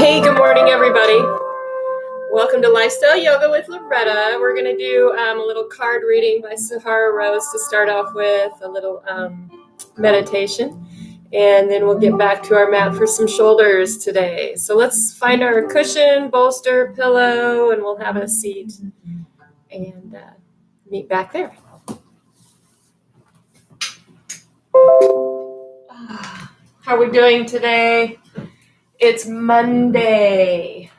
Hey, good morning, everybody. Welcome to Lifestyle Yoga with Loretta. We're going to do a little card reading by Sahara Rose to start off with, a little meditation, and then we'll get back to our mat for some shoulders today. So let's find our cushion, bolster, pillow, and we'll have a seat and meet back there. How are we doing today? It's Monday.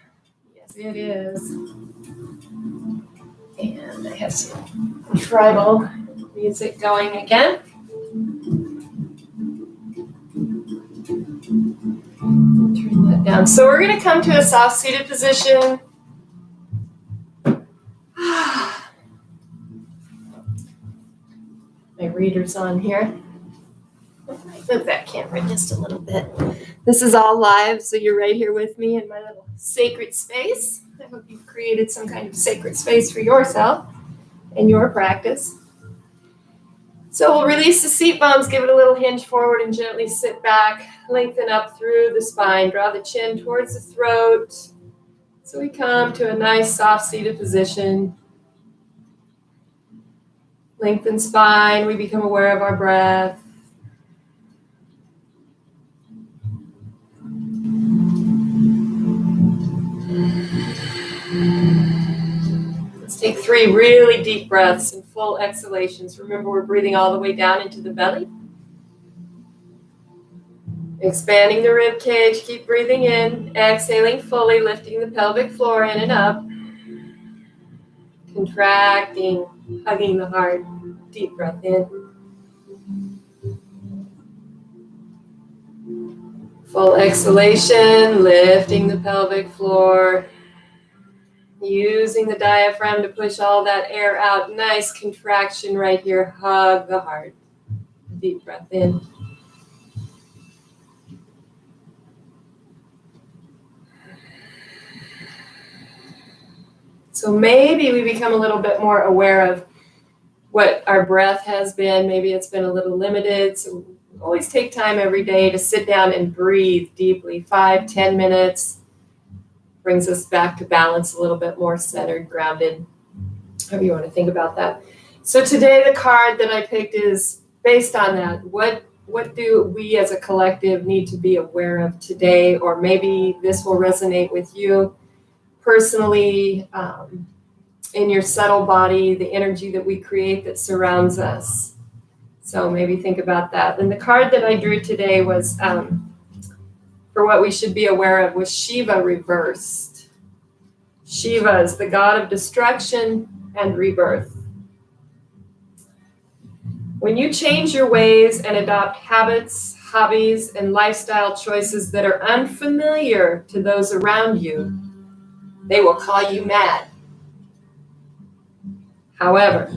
Yes, it is. And I have some tribal music going again. Turn that down. So we're going to come to a soft seated position. My reader's on here. Move that camera just a little bit. This is all live, so you're right here with me in my little sacred space. I hope you've created some kind of sacred space for yourself in your practice. So we'll release the seat bones, give it a little hinge forward, and gently sit back. Lengthen up through the spine. Draw the chin towards the throat. So we come to a nice soft seated position. Lengthen spine. We become aware of our breath. Let's take 3 really deep breaths and full exhalations. Remember, we're breathing all the way down into the belly. Expanding the rib cage. Keep breathing in. Exhaling fully, lifting the pelvic floor in and up. Contracting, hugging the heart. Deep breath in. Full exhalation, lifting the pelvic floor. Using the diaphragm to push all that air out. Nice contraction right here. Hug the heart. Deep breath in. So maybe we become a little bit more aware of what our breath has been. Maybe it's been a little limited. So always take time every day to sit down and breathe deeply. 5-10 minutes. Brings us back to balance, a little bit more centered, grounded, however you want to think about that. So today the card that I picked is based on that. What do we as a collective need to be aware of today? Or maybe this will resonate with you personally, in your subtle body, the energy that we create that surrounds us. So maybe think about that. And the card that I drew today was... for what we should be aware of was Shiva reversed. Shiva is the god of destruction and rebirth. When you change your ways and adopt habits, hobbies, and lifestyle choices that are unfamiliar to those around you, they will call you mad. However,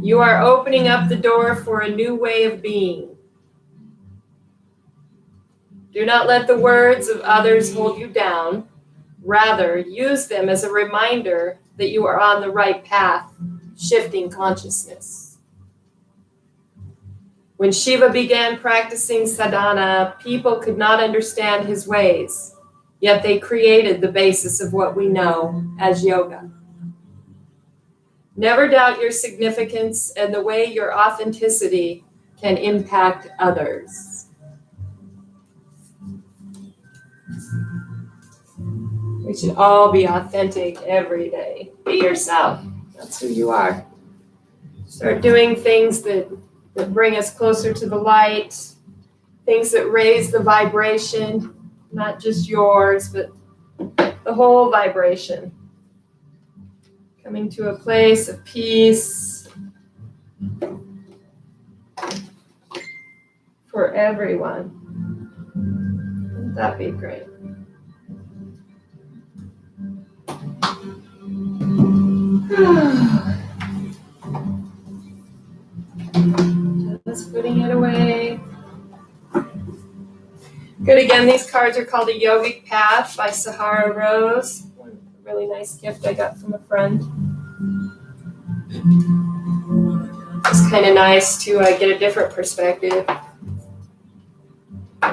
you are opening up the door for a new way of being. Do not let the words of others hold you down. Rather, use them as a reminder that you are on the right path, shifting consciousness. When Shiva began practicing sadhana, people could not understand his ways, yet they created the basis of what we know as yoga. Never doubt your significance and the way your authenticity can impact others. We should all be authentic every day. Be yourself. That's who you are. Start doing things that bring us closer to the light, things that raise the vibration, not just yours, but the whole vibration. Coming to a place of peace for everyone. Wouldn't that be great? Just putting it away. Good. Again, these cards are called A Yogic Path by Sahara Rose. A really nice gift I got from a friend. It's kind of nice to get a different perspective.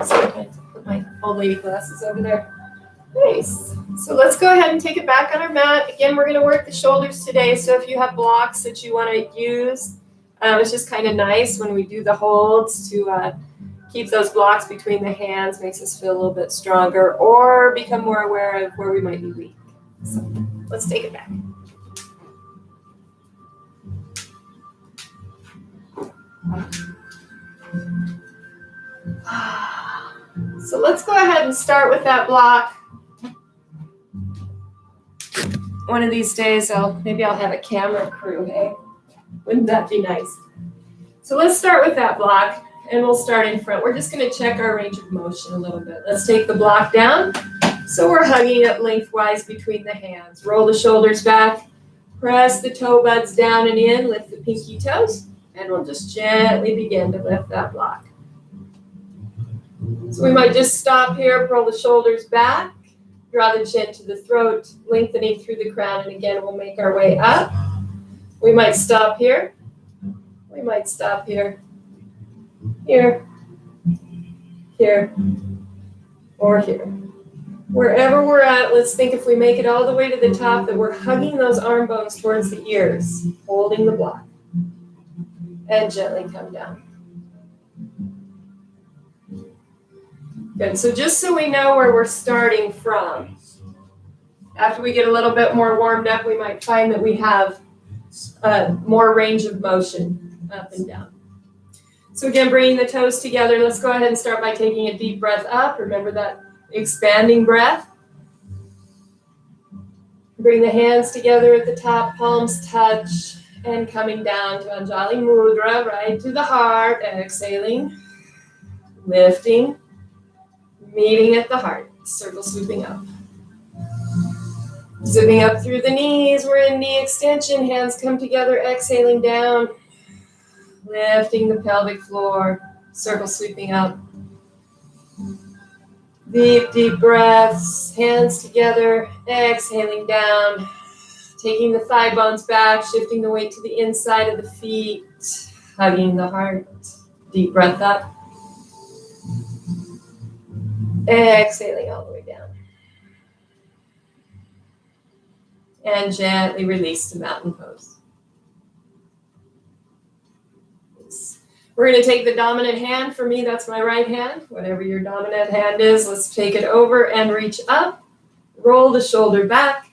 So I put my old lady glasses over there. Nice. So let's go ahead and take it back on our mat. Again, we're going to work the shoulders today. So if you have blocks that you want to use, it's just kind of nice when we do the holds to keep those blocks between the hands, makes us feel a little bit stronger or become more aware of where we might be weak. So let's take it back. So let's go ahead and start with that block. One of these days, maybe I'll have a camera crew, hey? Wouldn't that be nice? So let's start with that block, and we'll start in front. We're just going to check our range of motion a little bit. Let's take the block down. So we're hugging it lengthwise between the hands. Roll the shoulders back. Press the toe buds down and in. Lift the pinky toes, and we'll just gently begin to lift that block. So we might just stop here, roll the shoulders back. Draw the chin to the throat, lengthening through the crown, and again, we'll make our way up. We might stop here. We might stop here, here, here, or here. Wherever we're at, let's think if we make it all the way to the top that we're hugging those arm bones towards the ears, holding the block, and gently come down. Good, so just so we know where we're starting from, after we get a little bit more warmed up, we might find that we have more range of motion up and down. So again, bringing the toes together, let's go ahead and start by taking a deep breath up. Remember that expanding breath. Bring the hands together at the top, palms touch, and coming down to Anjali Mudra, right to the heart, exhaling, lifting, meeting at the heart, circle sweeping up. Zipping up through the knees, we're in knee extension, hands come together, exhaling down, lifting the pelvic floor, circle sweeping up. Deep, deep breaths, hands together, exhaling down, taking the thigh bones back, shifting the weight to the inside of the feet, hugging the heart. Deep breath up. Exhaling all the way down. And gently release to mountain pose. We're going to take the dominant hand. For me, that's my right hand. Whatever your dominant hand is, let's take it over and reach up. Roll the shoulder back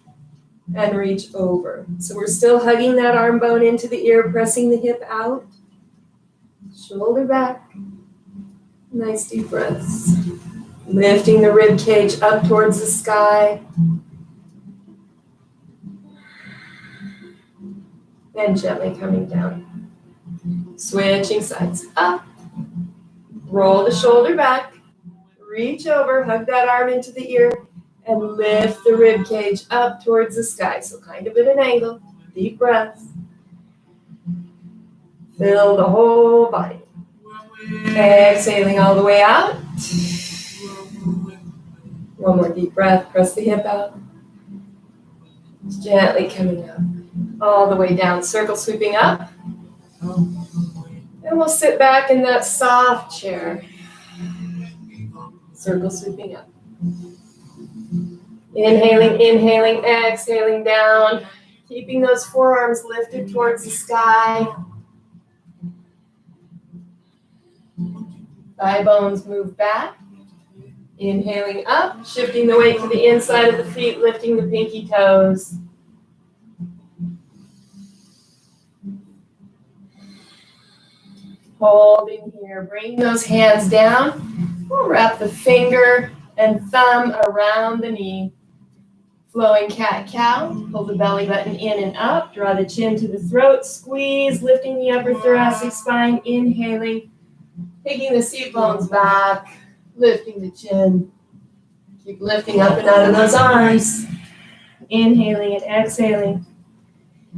and reach over. So we're still hugging that arm bone into the ear, pressing the hip out. Shoulder back. Nice deep breaths. Lifting the rib cage up towards the sky. And gently coming down. Switching sides. Up. Roll the shoulder back. Reach over. Hug that arm into the ear. And lift the rib cage up towards the sky. So kind of at an angle. Deep breaths. Fill the whole body. Exhaling all the way out. One more deep breath. Press the hip out. Gently coming up. All the way down. Circle sweeping up. And we'll sit back in that soft chair. Circle sweeping up. Inhaling, inhaling, exhaling down. Keeping those forearms lifted towards the sky. Thigh bones move back. Inhaling up, shifting the weight to the inside of the feet, lifting the pinky toes. Holding here, bring those hands down. We'll wrap the finger and thumb around the knee. Flowing cat-cow, pull the belly button in and up, draw the chin to the throat, squeeze, lifting the upper thoracic spine, inhaling, taking the seat bones back, lifting the chin. Keep lifting up and out of those arms. Inhaling and exhaling.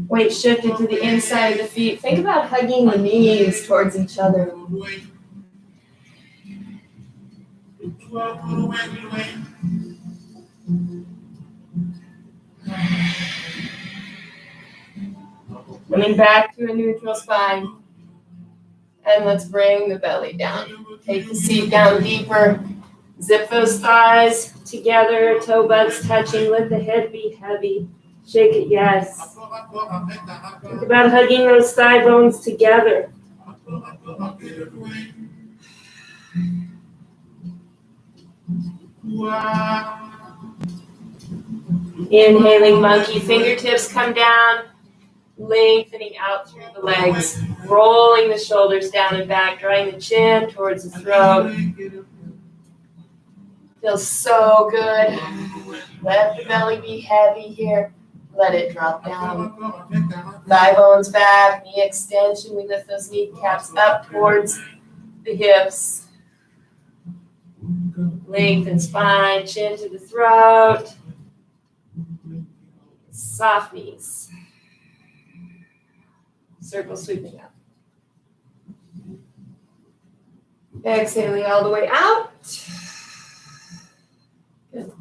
Weight shifted to the inside of the feet. Think about hugging the knees towards each other. Coming back to a neutral spine. And let's bring the belly down. Take the seat down deeper. Zip those thighs together, toe buds touching. Let the head be heavy. Shake it, yes. Think about hugging those thigh bones together. Inhaling monkey, fingertips come down, lengthening out through the legs, rolling the shoulders down and back, drawing the chin towards the throat. Feels so good. Let the belly be heavy here. Let it drop down. Thigh bones back, knee extension. We lift those kneecaps up towards the hips. Lengthen spine, chin to the throat. Soft knees. Circle sweeping up. Exhaling all the way out. Good.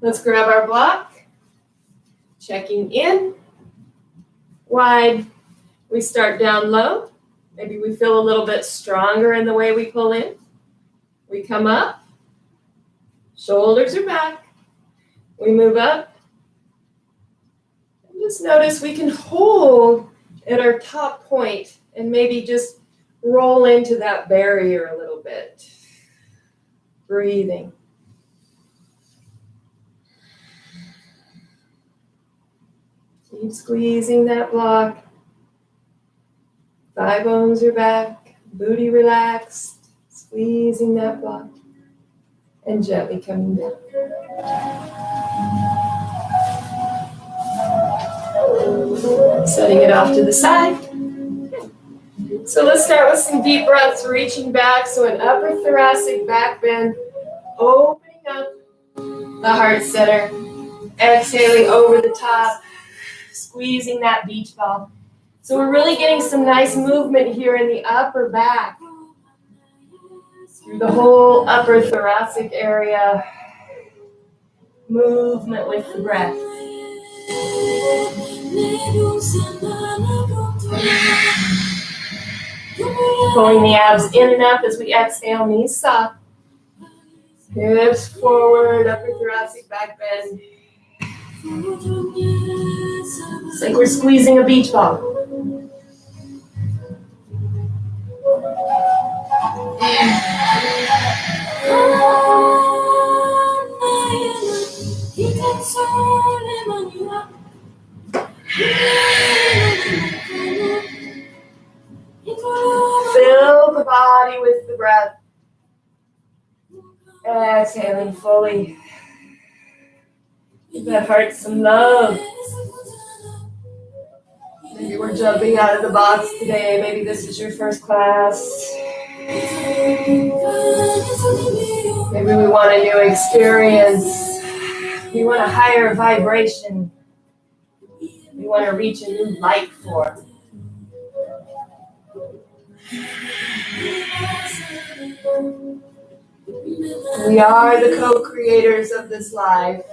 Let's grab our block. Checking in. Wide. We start down low. Maybe we feel a little bit stronger in the way we pull in. We come up. Shoulders are back. We move up. And just notice we can hold at our top point and maybe just roll into that barrier a little bit. Breathing. Keep squeezing that block. Thigh bones are back. Booty relaxed. Squeezing that block. And gently coming down. Setting it off to the side. So let's start with some deep breaths, reaching back. So an upper thoracic back bend, opening up the heart center. Exhaling over the top, squeezing that beach ball. So we're really getting some nice movement here in the upper back. Through the whole upper thoracic area. Movement with the breath. Pulling the abs in and up as we exhale, knees soft. Hips forward, upper thoracic back bend. It's like we're squeezing a beach ball. Fill the body with the breath. Exhaling fully. Give that heart some love. Maybe we're jumping out of the box today. Maybe this is your first class. Maybe we want a new experience. We want a higher vibration. We want to reach a new light form. We are the co-creators of this life.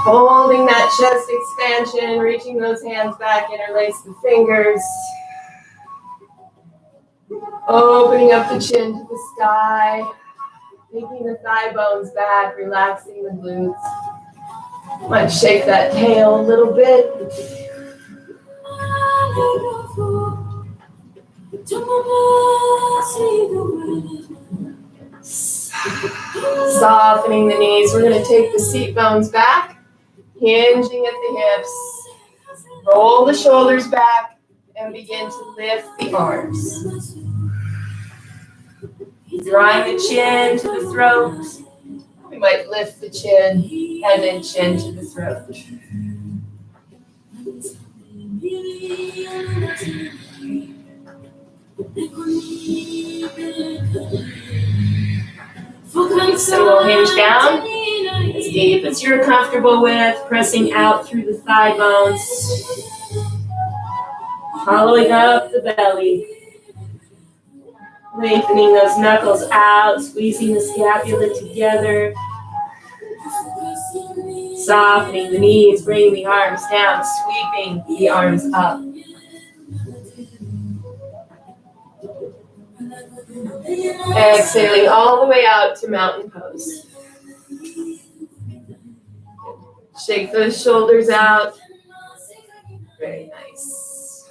Holding that chest expansion, reaching those hands back, interlace the fingers. Opening up the chin to the sky. Taking the thigh bones back, relaxing the glutes. Might shake that tail a little bit. Softening the knees. We're going to take the seat bones back, hinging at the hips. Roll the shoulders back and begin to lift the arms. Drawing the chin to the throat. We might lift the chin and then chin to the throat. So we'll hinge down as deep as you're comfortable with, pressing out through the thigh bones, hollowing up the belly, lengthening those knuckles out, squeezing the scapula together, softening the knees, bringing the arms down, sweeping the arms up. Exhaling all the way out to mountain pose. Shake those shoulders out. Very nice.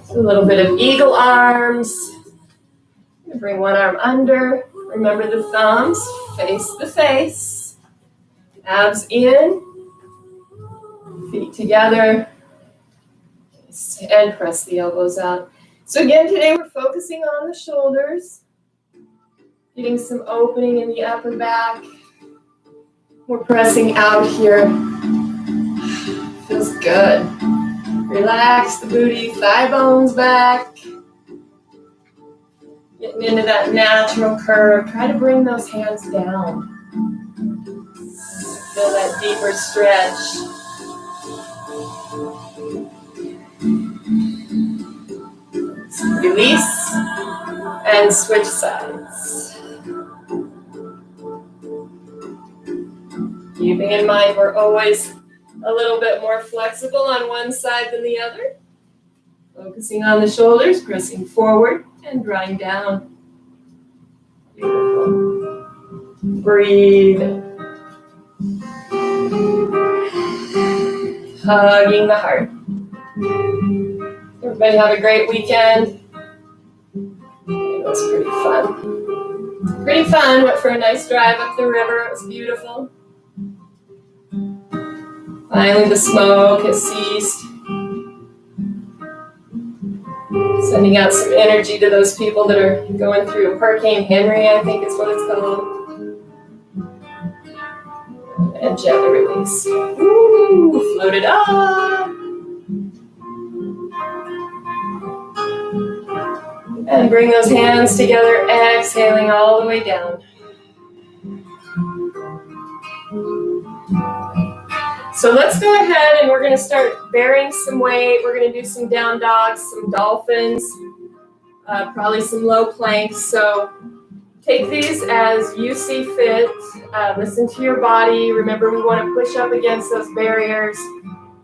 A little bit of eagle arms. Bring one arm under. Remember the thumbs, face the face. Abs in. Feet together. And press the elbows out. So again, today we're focusing on the shoulders. Getting some opening in the upper back. We're pressing out here. Feels good. Relax the booty, thigh bones back. Getting into that natural curve. Try to bring those hands down. Feel that deeper stretch. Release and switch sides. Keeping in mind we're always a little bit more flexible on one side than the other. Focusing on the shoulders, pressing forward and drawing down. Beautiful. Breathe. Hugging the heart. Everybody have a great weekend. It was pretty fun. Pretty fun. Went for a nice drive up the river. It was beautiful. Finally, the smoke has ceased. Sending out some energy to those people that are going through Hurricane Henry, I think is what it's called. And gently release. Woo, float it up. And bring those hands together, exhaling all the way down. So let's go ahead and we're going to start bearing some weight. We're going to do some down dogs, some dolphins, probably some low planks. So take these as you see fit. Listen to your body. Remember, we want to push up against those barriers.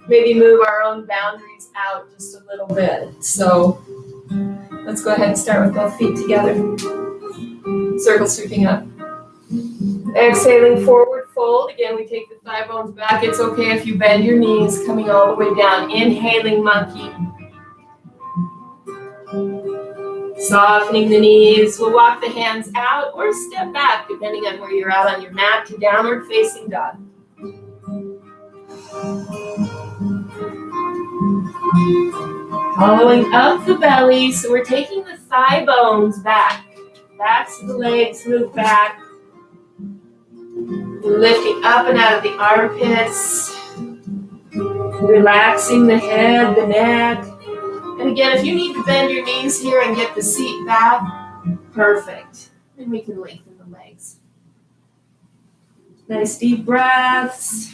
Maybe move our own boundaries out just a little bit. So let's go ahead and start with both feet together. Circle sweeping up. Exhaling, forward fold. Again, we take the thigh bones back. It's okay if you bend your knees, coming all the way down. Inhaling, monkey. Softening the knees. We'll walk the hands out or step back, depending on where you're at on your mat, to downward facing dog. Following up the belly, so we're taking the thigh bones back. Backs of the legs move back. Lifting up and out of the armpits. Relaxing the head, the neck. And again, if you need to bend your knees here and get the seat back, perfect. And we can lengthen the legs. Nice deep breaths.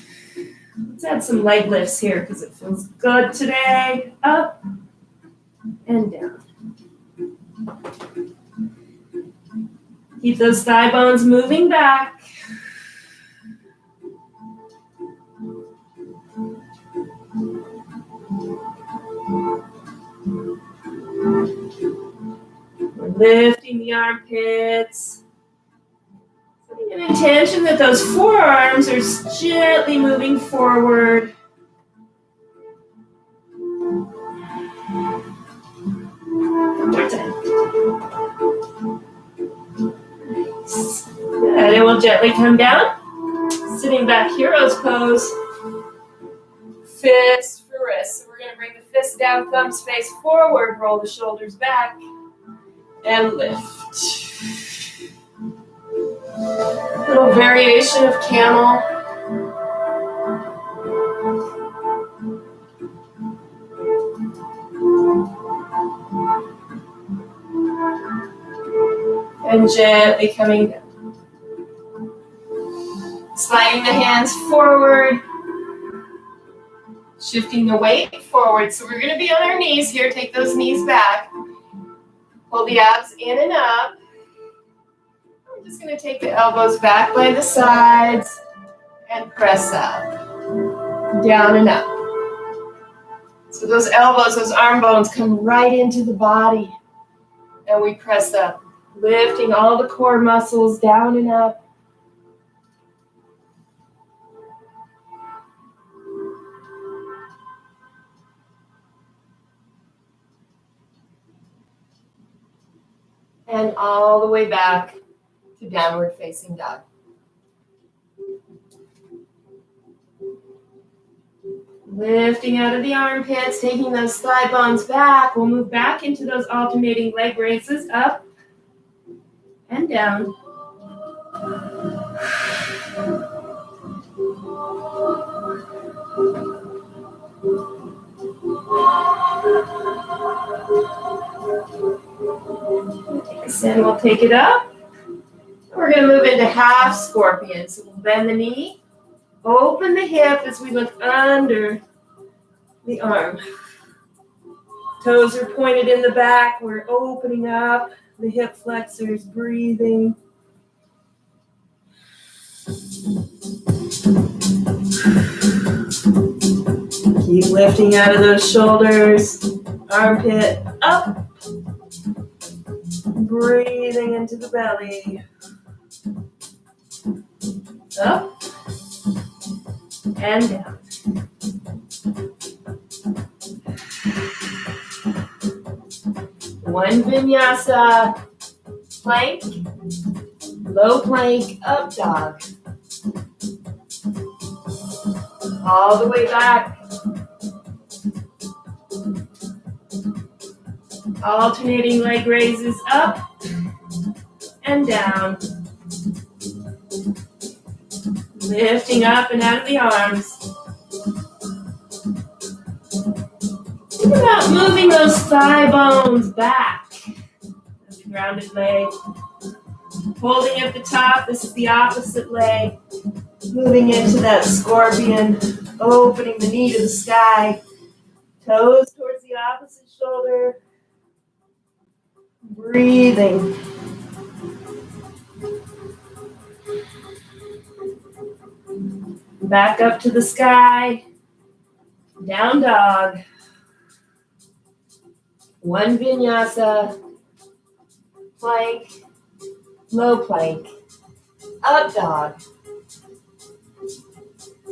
Let's add some leg lifts here because it feels good today. Up and down. Keep those thigh bones moving back. We're lifting the armpits. Setting an intention that those forearms are gently moving forward. One more time. Nice. Good. And we'll gently come down. Sitting back, hero's pose. Fist for wrist. So we're going to bring the fist down, thumbs face forward, roll the shoulders back, and lift. Little variation of camel. And gently coming down. Sliding the hands forward. Shifting the weight forward. So we're going to be on our knees here. Take those knees back. Pull the abs in and up. We're just going to take the elbows back by the sides and press up. Down and up. So those elbows, those arm bones come right into the body. And we press up, lifting all the core muscles down and up. And all the way back to downward facing dog. Lifting out of the armpits, taking those thigh bones back. We'll move back into those alternating leg raises, up and down. Then we'll take it up. We're going to move into half scorpion. So we'll bend the knee, open the hip as we look under the arm. Toes are pointed in the back. We're opening up the hip flexors, breathing. Keep lifting out of those shoulders, armpit up. Breathing into the belly. Up and down. One vinyasa, plank, low plank, up dog. All the way back. Alternating leg raises up and down. Lifting up and out of the arms. Think about moving those thigh bones back. That's a grounded leg. Holding at the top, this is the opposite leg. Moving into that scorpion, opening the knee to the sky. Toes towards the opposite shoulder. Breathing. Back up to the sky. Down dog. One vinyasa. Plank. Low plank. Up dog.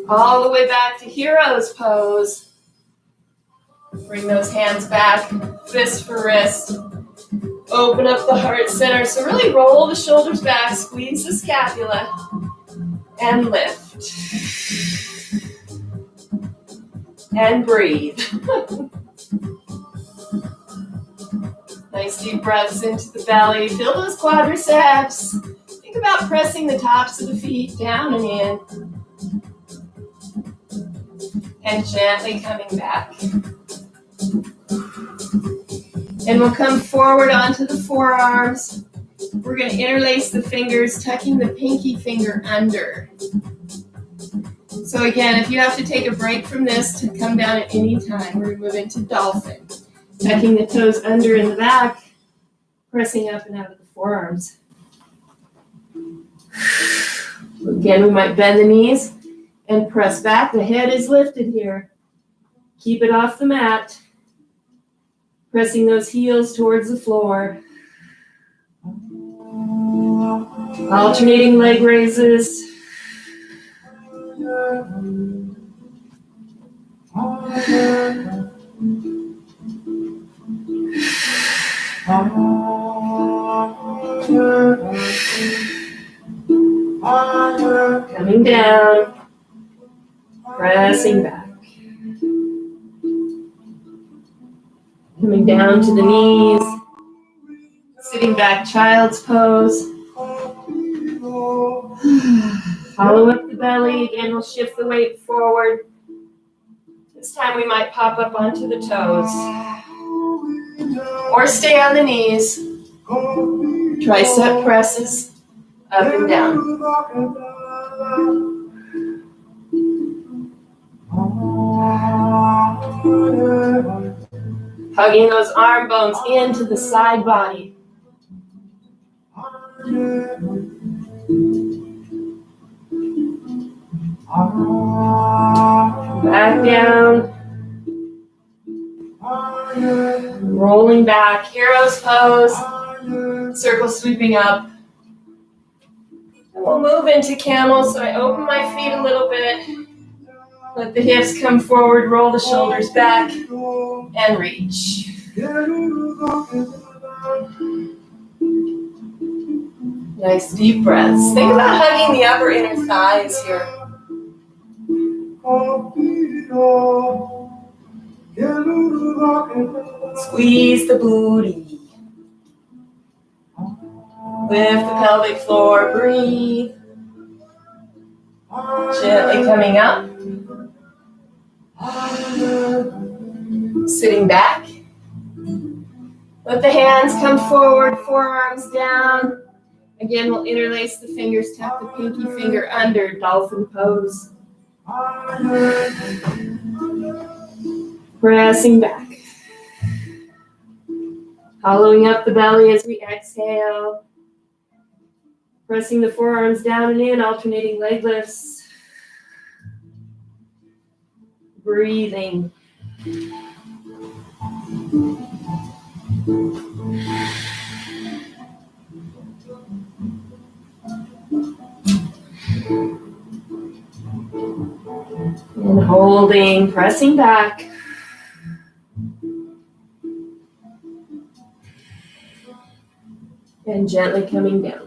All the way back to hero's pose. Bring those hands back. Fist for wrist. Open up the heart center. So really roll the shoulders back, squeeze the scapula, and lift. And breathe. Nice deep breaths into the belly. Feel those quadriceps. Think about pressing the tops of the feet down and in. And gently coming back. And we'll come forward onto the forearms. We're going to interlace the fingers, tucking the pinky finger under. So again, if you have to take a break from this to come down at any time, we're going to move into dolphin. Tucking the toes under in the back, pressing up and out of the forearms. Again, we might bend the knees and press back. The head is lifted here. Keep it off the mat. Pressing those heels towards the floor. Alternating leg raises. Coming down. Pressing back. Coming down to the knees. Sitting back, child's pose. Hollow up the belly. Again, we'll shift the weight forward. This time we might pop up onto the toes. Or stay on the knees. Tricep presses up and down. Hugging those arm bones into the side body. Back down. Rolling back, hero's pose, circle sweeping up. And we'll move into camel, so I open my feet a little bit. Let the hips come forward, roll the shoulders back, and reach. Nice deep breaths. Think about hugging the upper inner thighs here. Squeeze the booty. Lift the pelvic floor, breathe. Gently coming up. Sitting back. Let the hands come forward, forearms down. Again, we'll interlace the fingers, tuck the pinky finger under, dolphin pose. Pressing back. Hollowing up the belly as we exhale. Pressing the forearms down and in, alternating leg lifts. Breathing. And holding, pressing back. And gently coming down.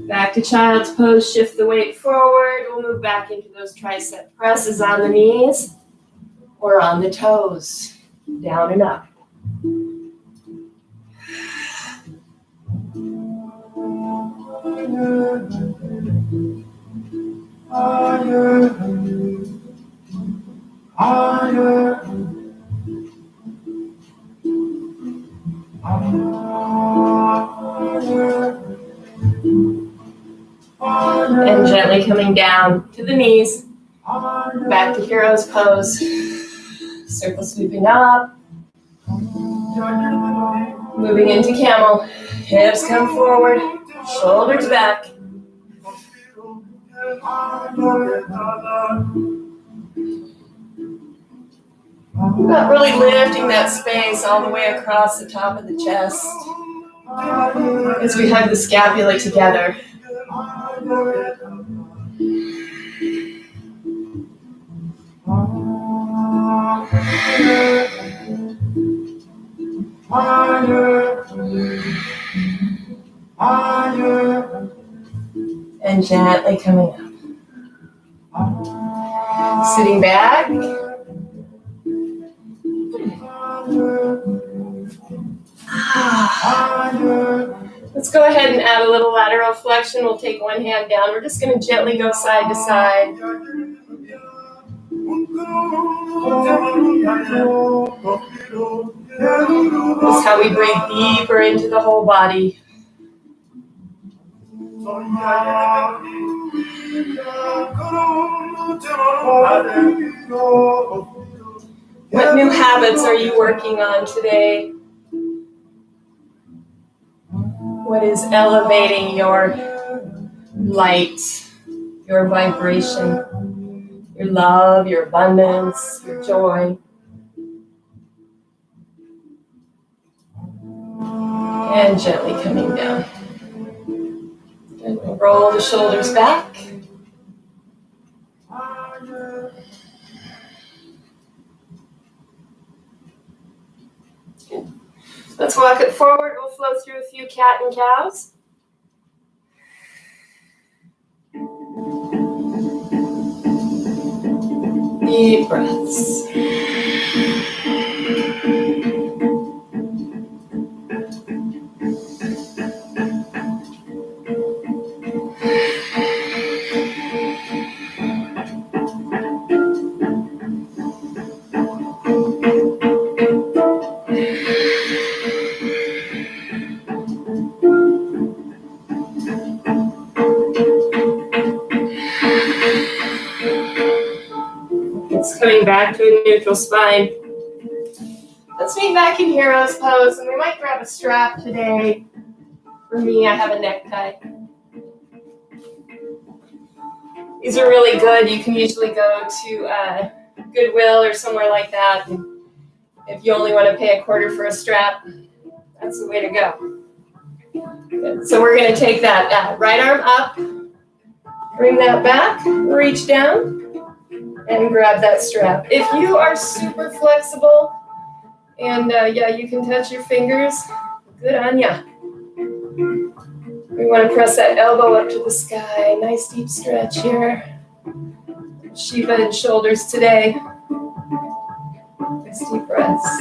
Back to child's pose, shift the weight forward. We'll move back into those tricep presses on the knees or on the toes, down and up. And gently coming down to the knees, back to hero's pose, circle sweeping up, moving into camel, hips come forward, shoulders back. Not really lifting that space all the way across the top of the chest as we hug the scapula together. And gently coming up. Sitting back. Let's go ahead and add a little lateral flexion. We'll take one hand down. We're just going to gently go side to side. This is how we breathe deeper into the whole body. What new habits are you working on today? What is elevating your light, your vibration, your love, your abundance, your joy? And gently coming down. And we'll roll the shoulders back. Good. Let's walk it forward. We'll flow through a few cat and cows. Deep breaths. Coming back to a neutral spine. Let's meet back in hero's pose, and we might grab a strap today. For me, I have a necktie. These are really good. You can usually go to Goodwill or somewhere like that. And if you only want to pay $0.25 for a strap, that's the way to go. Good. So we're going to take that right arm up, bring that back, reach down, and grab that strap. If you are super flexible and you can touch your fingers, good on ya. We want to press that elbow up to the sky. Nice deep stretch here. Shiva and shoulders today. Nice deep breaths.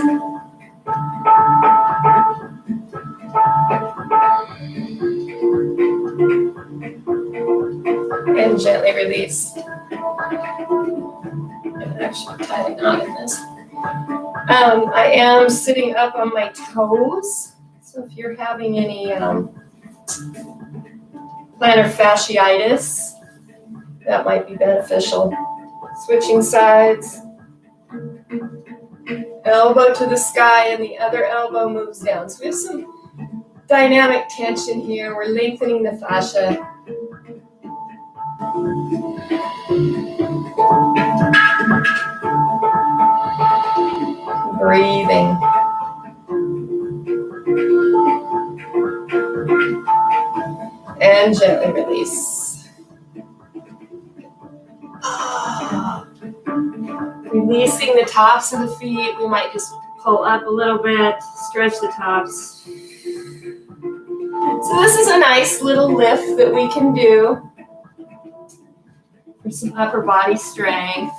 And gently release. And actually tie a knot in this. I am sitting up on my toes. So if you're having any plantar fasciitis, that might be beneficial. Switching sides. Elbow to the sky and the other elbow moves down. So we have some dynamic tension here. We're lengthening the fascia. Breathing. And gently release. Releasing the tops of the feet. We might just pull up a little bit, stretch the tops. So this is a nice little lift that we can do for some upper body strength.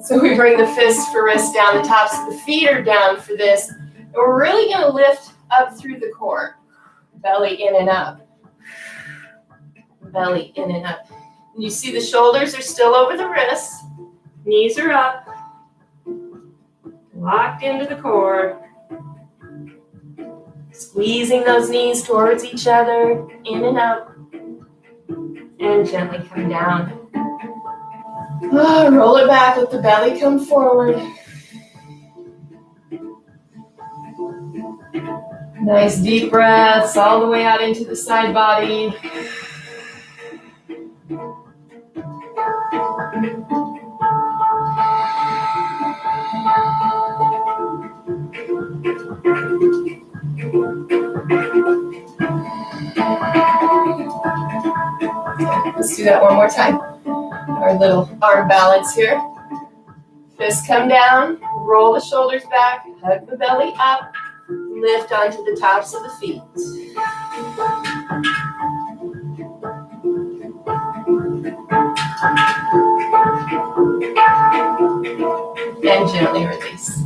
So we bring the fists for wrist down, the tops of the feet are down for this. And we're really going to lift up through the core. Belly in and up. Belly in and up. And you see the shoulders are still over the wrists. Knees are up. Locked into the core. Squeezing those knees towards each other. In and up. And gently come down. Roll it back, let the belly come forward. Nice deep breaths all the way out into the side body. Let's do that one more time. Our little arm balance here. Fists come down, roll the shoulders back, hug the belly up, lift onto the tops of the feet. And gently release.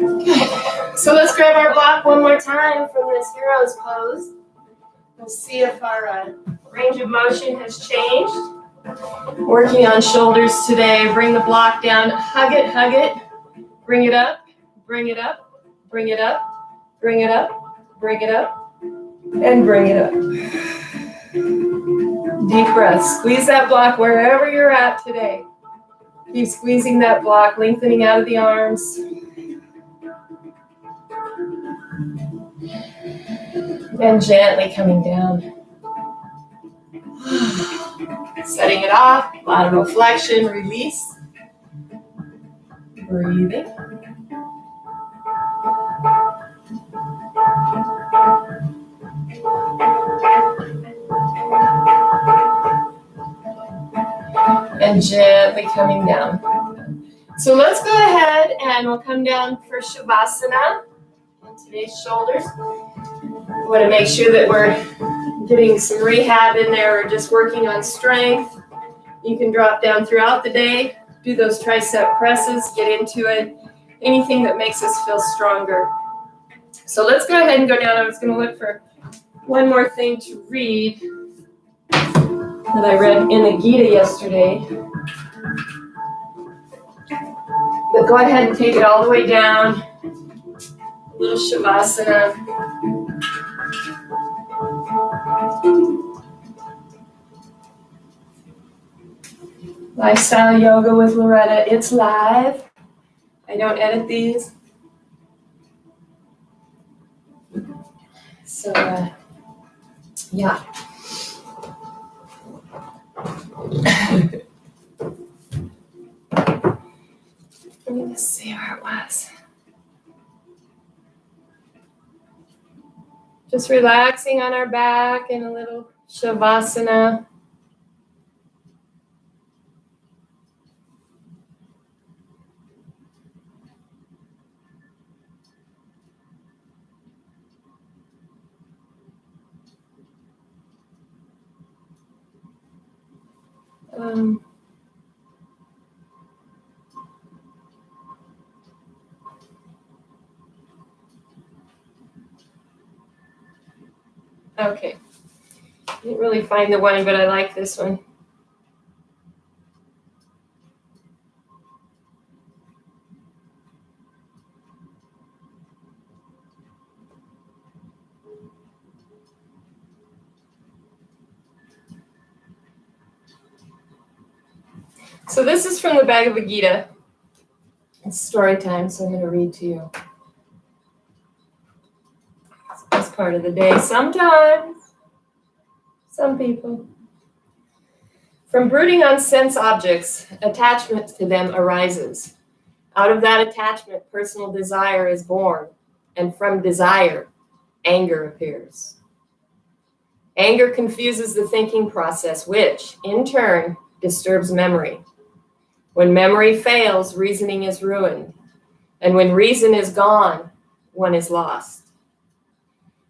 Okay. So let's grab our block one more time from this hero's pose. We'll see if our range of motion has changed. Working on shoulders today. Bring the block down. Hug it, hug it. Bring it up, bring it up, bring it up, bring it up, bring it up, and bring it up. Deep breath. Squeeze that block wherever you're at today. Keep squeezing that block, lengthening out of the arms. And gently coming down. Setting it off, lateral flexion, release. Breathing. And gently coming down. So let's go ahead and we'll come down for Shavasana. And today's shoulders. We want to make sure that we're getting some rehab in there or just working on strength. You can drop down throughout the day, do those tricep presses, get into it, anything that makes us feel stronger. So let's go ahead and go down. I was going to look for one more thing to read that I read in the Gita yesterday. But go ahead and take it all the way down. A little Shavasana. Lifestyle Yoga with Loretta. It's live. I don't edit these. So, yeah. Let's see where it was. Just relaxing on our back in a little shavasana. Okay. Didn't really find the one, but I like this one. So this is from the Bhagavad Gita. It's story time, so I'm going to read to you. It's the best part of the day. Sometimes, some people. From brooding on sense objects, attachment to them arises. Out of that attachment, personal desire is born, and from desire, anger appears. Anger confuses the thinking process, which, in turn, disturbs memory. When memory fails, reasoning is ruined. And when reason is gone, one is lost.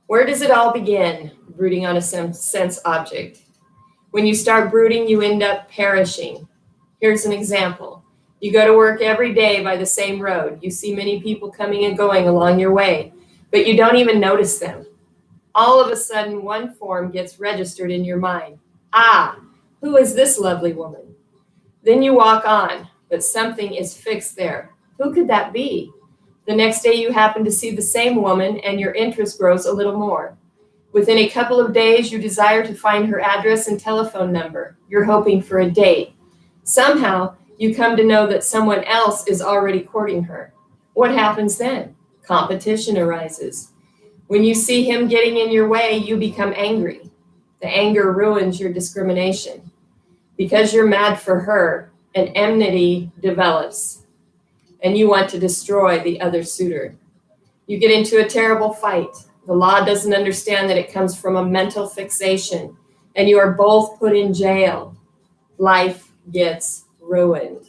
Where does it all begin, brooding on a sense object? When you start brooding, you end up perishing. Here's an example. You go to work every day by the same road. You see many people coming and going along your way, but you don't even notice them. All of a sudden, one form gets registered in your mind. Ah, who is this lovely woman? Then you walk on, but something is fixed there. Who could that be? The next day you happen to see the same woman and your interest grows a little more. Within a couple of days, you desire to find her address and telephone number. You're hoping for a date. Somehow, you come to know that someone else is already courting her. What happens then? Competition arises. When you see him getting in your way, you become angry. The anger ruins your discrimination. Because you're mad for her, an enmity develops, and you want to destroy the other suitor. You get into a terrible fight. The law doesn't understand that it comes from a mental fixation, and you are both put in jail. Life gets ruined.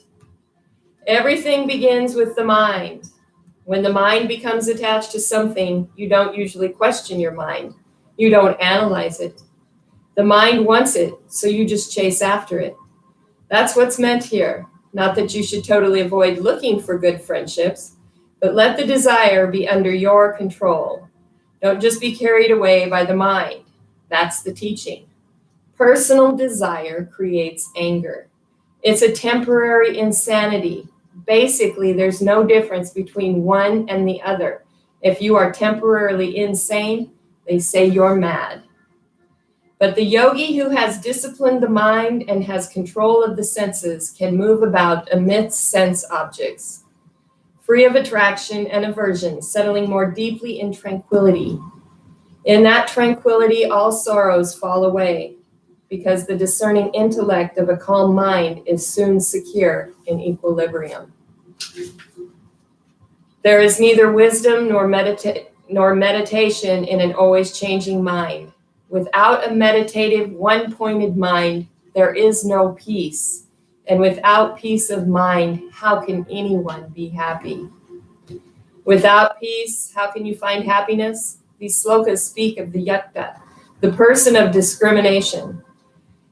Everything begins with the mind. When the mind becomes attached to something, you don't usually question your mind. You don't analyze it. The mind wants it, so you just chase after it. That's what's meant here. Not that you should totally avoid looking for good friendships, but let the desire be under your control. Don't just be carried away by the mind. That's the teaching. Personal desire creates anger. It's a temporary insanity. Basically, there's no difference between one and the other. If you are temporarily insane, they say you're mad. But the yogi who has disciplined the mind and has control of the senses can move about amidst sense objects, free of attraction and aversion, settling more deeply in tranquility. In that tranquility, all sorrows fall away, because the discerning intellect of a calm mind is soon secure in equilibrium. There is neither wisdom nor meditation in an always changing mind. Without a meditative, one-pointed mind, there is no peace. And without peace of mind, how can anyone be happy? Without peace, how can you find happiness? These slokas speak of the yakta, the person of discrimination.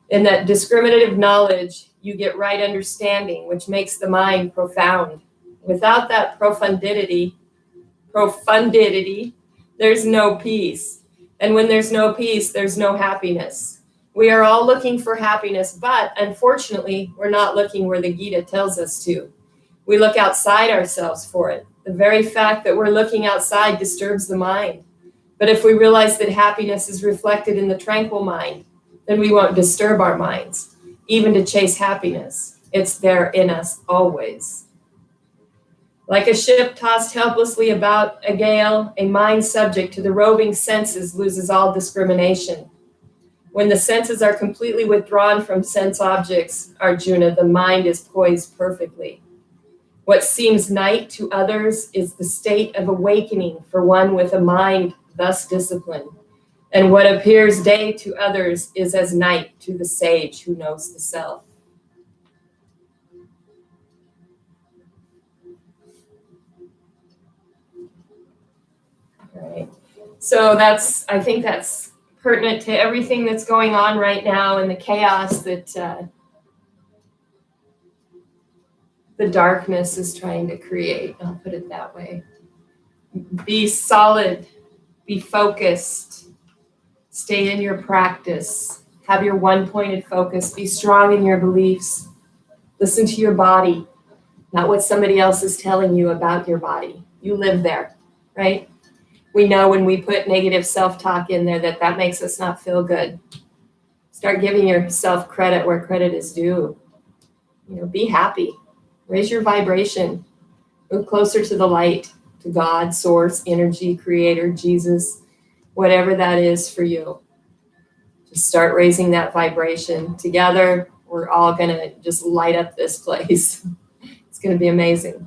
In that discriminative knowledge, you get right understanding, which makes the mind profound. Without that profundity, there's no peace. And when there's no peace, there's no happiness. We are all looking for happiness, but unfortunately, we're not looking where the Gita tells us to. We look outside ourselves for it. The very fact that we're looking outside disturbs the mind. But if we realize that happiness is reflected in the tranquil mind, then we won't disturb our minds, even to chase happiness. It's there in us always. Like a ship tossed helplessly about a gale, a mind subject to the roving senses loses all discrimination. When the senses are completely withdrawn from sense objects, Arjuna, the mind is poised perfectly. What seems night to others is the state of awakening for one with a mind thus disciplined. And what appears day to others is as night to the sage who knows the self. All right. So I think that's pertinent to everything that's going on right now and the chaos that the darkness is trying to create. I'll put it that way. Be solid, be focused, stay in your practice, have your one-pointed focus, be strong in your beliefs, listen to your body, not what somebody else is telling you about your body. You live there, right? We know when we put negative self-talk in there that makes us not feel good. Start giving yourself credit where credit is due. Be happy. Raise your vibration. Move closer to the light, to God, source, energy, creator, Jesus, whatever that is for you. Just start raising that vibration. Together, we're all going to just light up this place. It's going to be amazing.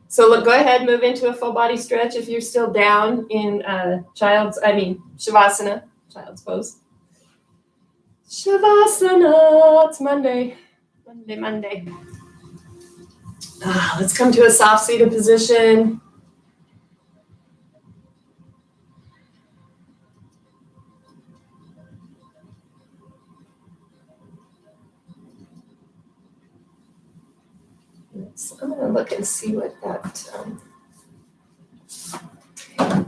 So look, go ahead, move into a full body stretch if you're still down in Shavasana, child's pose. Shavasana, it's Monday. Let's come to a soft seated position. So I'm going to look and see what that.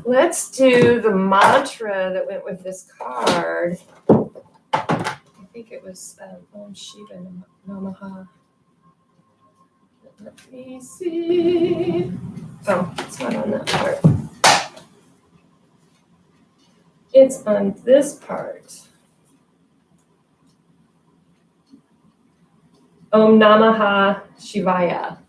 Let's do the mantra that went with this card. I think it was Om Shiva Namaha. Let me see. Oh, it's not on that part. It's on this part. Om Namaha Shivaya.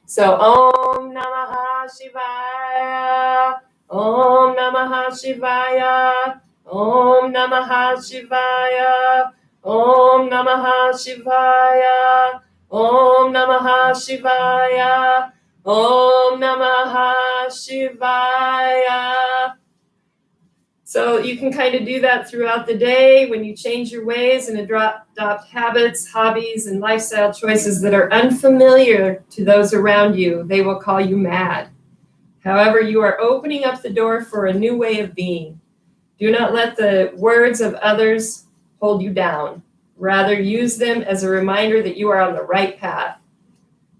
So Om Namaha Shivaya. Om Namaha Shivaya. Om Namaha Shivaya. Om Namaha Shivaya. Om Namaha Shivaya. Om Namaha Shivaya. So you can kind of do that throughout the day when you change your ways and adopt habits, hobbies, and lifestyle choices that are unfamiliar to those around you. They will call you mad. However, you are opening up the door for a new way of being. Do not let the words of others hold you down. Rather, use them as a reminder that you are on the right path.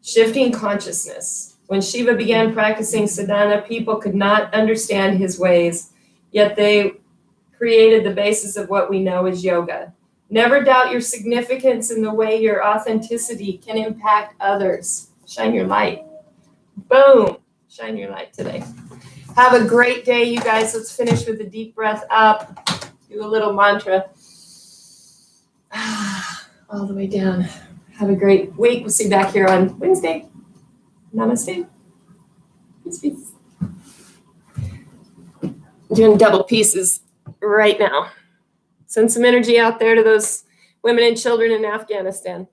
Shifting consciousness. When Shiva began practicing sadhana, people could not understand his ways, yet they created the basis of what we know as yoga. Never doubt your significance in the way your authenticity can impact others. Shine your light. Boom. Shine your light today. Have a great day, you guys. Let's finish with a deep breath up. Do a little mantra. All the way down. Have a great week. We'll see you back here on Wednesday. Namaste. Peace. I'm doing double pieces right now. Send some energy out there to those women and children in Afghanistan.